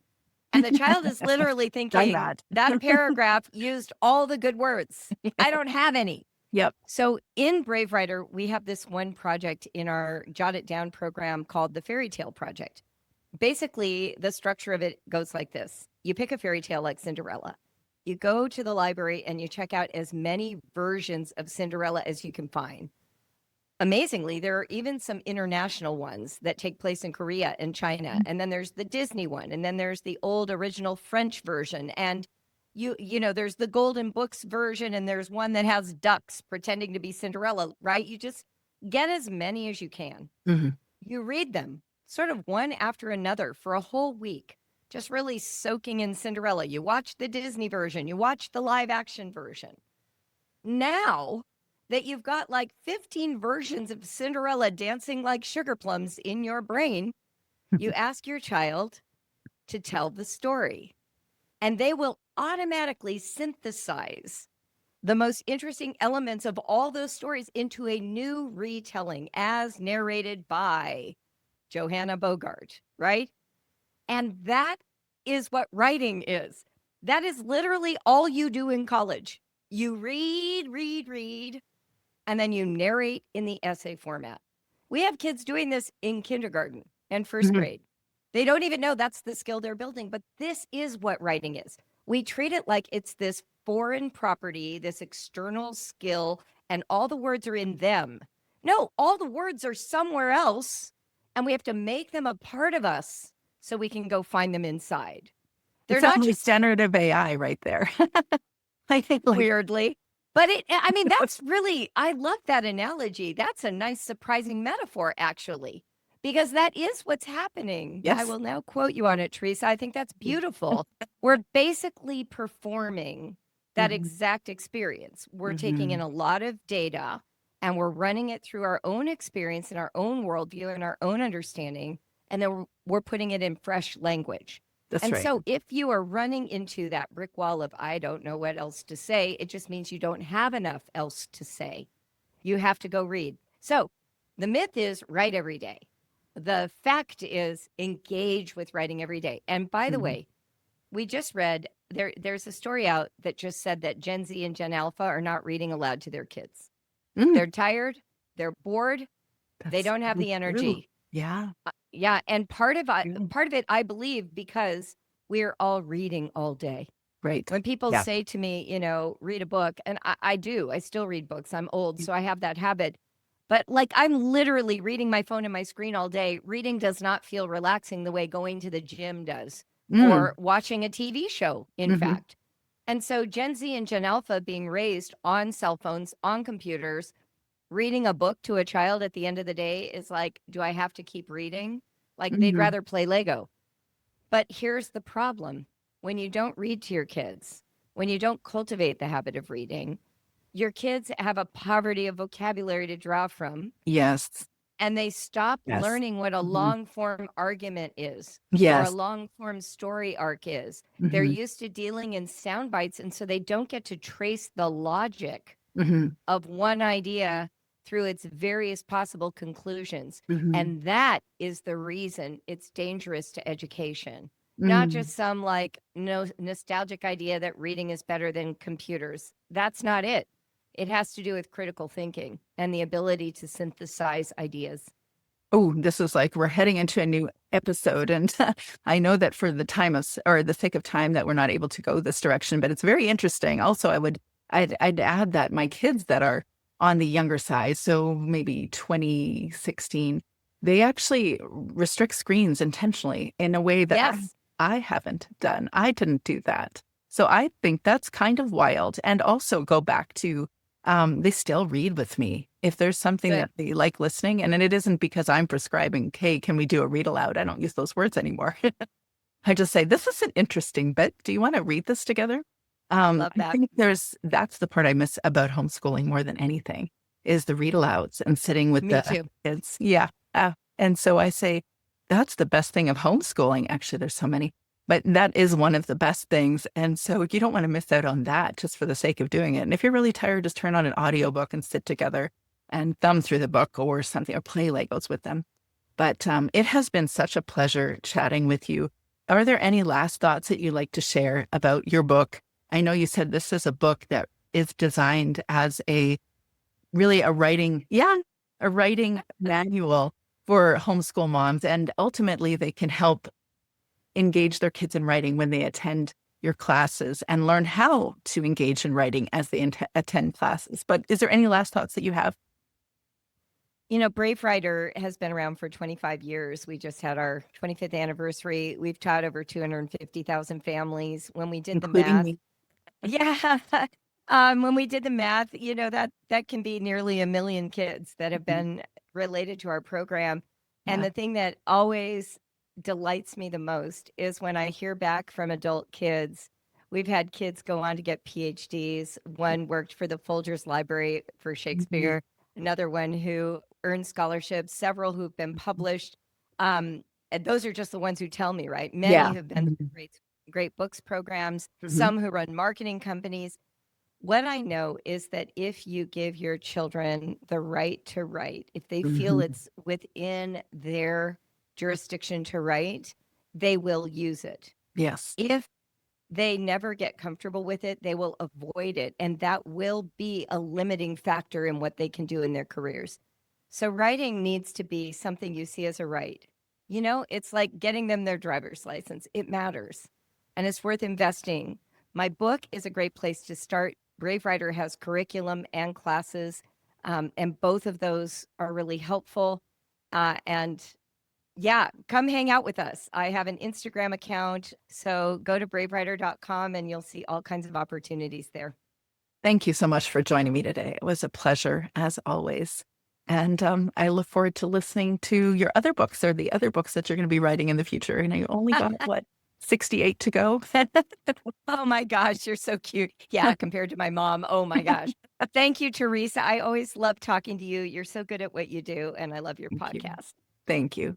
And the child is literally Done thinking that. that paragraph used all the good words. I don't have any. Yep. So in Brave Writer, we have this one project in our Jot It Down program called the Fairy Tale Project. Basically, the structure of it goes like this. You pick a fairy tale like Cinderella. You go to the library and you check out as many versions of Cinderella as you can find. Amazingly, there are even some international ones that take place in Korea and China. And then there's the Disney one. And then there's the old original French version. And you know, there's the Golden Books version, and there's one that has ducks pretending to be Cinderella, right? You just get as many as you can. Mhm. You read them sort of one after another for a whole week, just really soaking in Cinderella. You watch the Disney version, you watch the live action version. Now that you've got like 15 versions of Cinderella dancing like sugar plums in your brain, you ask your child to tell the story, and they will automatically synthesize the most interesting elements of all those stories into a new retelling as narrated by Johanna Bogart, right? And that is what writing is. That is literally all you do in college. You read, and then you narrate in the essay format. We have kids doing this in kindergarten and first Mhm. grade. They don't even know that's the skill they're building, but this is what writing is. We treat it like it's this foreign property, this external skill, and all the words are in them. No, all the words are somewhere else, and we have to make them a part of us so we can go find them inside. It They're sounds not like just generative AI right there. I think like weirdly. But I mean, that's really, I love that analogy. That's a nice, surprising metaphor, actually, because that is what's happening. I yes. will now quote you on it, Teresa. I think that's beautiful. We're basically performing that Mhm. exact experience. We're taking in Mhm. a lot of data and we're running it through our own experience and our own worldview and our own understanding. And then we're putting it in fresh language. That's And right. so if you are running into that brick wall of, I don't know what else to say, it just means you don't have enough else to say. You have to go read. So the myth is write every day. The fact is engage with writing every day. And by the Mhm. way, we just read there's a story out that just said that Gen Z and Gen Alpha are not reading aloud to their kids. Mm, They're tired, they're bored, they that's don't have so the true. energy. Yeah. Yeah, and True. part of it I believe because we're all reading all day. Right. When people Yeah. say to me, read a book, and I do, I still read books. I'm old, so I have that habit. But like I'm literally reading my phone and my screen all day. Reading does not feel relaxing the way going to the gym does Mm. or watching a TV show, in Mhm. fact. And so Gen Z and Gen Alpha being raised on cell phones, on computers, reading a book to a child at the end of the day is like, do I have to keep reading? Like they'd Mhm. rather play Lego. But here's the problem. When you don't read to your kids, when you don't cultivate the habit of reading, your kids have a poverty of vocabulary to draw from, Yes. and they stop Yes. learning what a Mhm. long form argument is or a Yes. long form story arc is. They're Mhm. used to dealing in sound bites, and so they don't get to trace the logic Mhm. of one idea through its various possible conclusions. Mhm. And that is the reason it's dangerous to education, not Mhm. just some like no nostalgic idea that reading is better than computers. That's not it. It has to do with critical thinking and the ability to synthesize ideas. Oh, this is like we're heading into a new episode, and I know that for the time of or the sake of time that we're not able to go this direction, but it's very interesting. Also, I'd add that my kids that are on the younger side, so maybe 2016, they actually restrict screens intentionally in a way that Yes. I haven't done. I didn't do that. So I think that's kind of wild. And also go back to they still read with me if there's something Good. that they like listening, and it isn't because I'm prescribing, hey, can we do a read aloud? I don't use those words anymore. I just say, this is an interesting bit. Do you want to read this together? Love I that. think that's the part I miss about homeschooling more than anything is the read alouds and sitting with Me the too. kids. Yeah. And so I say, that's the best thing of homeschooling. Actually, there's so many, but that is one of the best things. And so you don't want to miss out on that just for the sake of doing it. And if you're really tired, just turn on an audiobook and sit together and thumb through the book or something or play Legos with them. But it has been such a pleasure chatting with you. Are there any last thoughts that you'd like to share about your book? I know you said this is a book that is designed as a really a writing, yeah, a writing manual for homeschool moms. And ultimately, they can help engage their kids in writing when they attend your classes and learn how to engage in writing as they attend classes. But is there any last thoughts that you have? Brave Writer has been around for 25 years. We just had our 25th anniversary. We've taught over 250,000 families. When we did the Including math, me? yeah. When we did the math, that can be nearly 1 million kids that have Mhm. been related to our program. And Yeah. the thing that always delights me the most is when I hear back from adult kids We've had kids go on to get PhDs. One worked for the Folgers Library for Mhm. Shakespeare, another one who earned scholarships, several who've been published. And those are just the ones who tell me, right? Many Yeah. have been through Mhm. great books programs, Mhm. some who run marketing companies. What I know is that if you give your children the right to write, if they feel Mhm. it's within their jurisdiction to write, they will use it. Yes. If they never get comfortable with it, they will avoid it. And that will be a limiting factor in what they can do in their careers. So writing needs to be something you see as a right. You know, it's like getting them their driver's license. It matters and it's worth investing. My book is a great place to start. Brave Writer has curriculum and classes, and both of those are really helpful. And yeah, come hang out with us. I have an Instagram account, so go to bravewriter.com and you'll see all kinds of opportunities there. Thank you so much for joining me today. It was a pleasure, as always. And I look forward to listening to your other books or the other books that you're going to be writing in the future. And you only got, what, 68 to go? Oh my gosh, you're so cute. Yeah, compared to my mom. Oh my gosh. Thank you, Teresa. I always love talking to you. You're so good at what you do, and I love your Thank you. podcast. Thank you.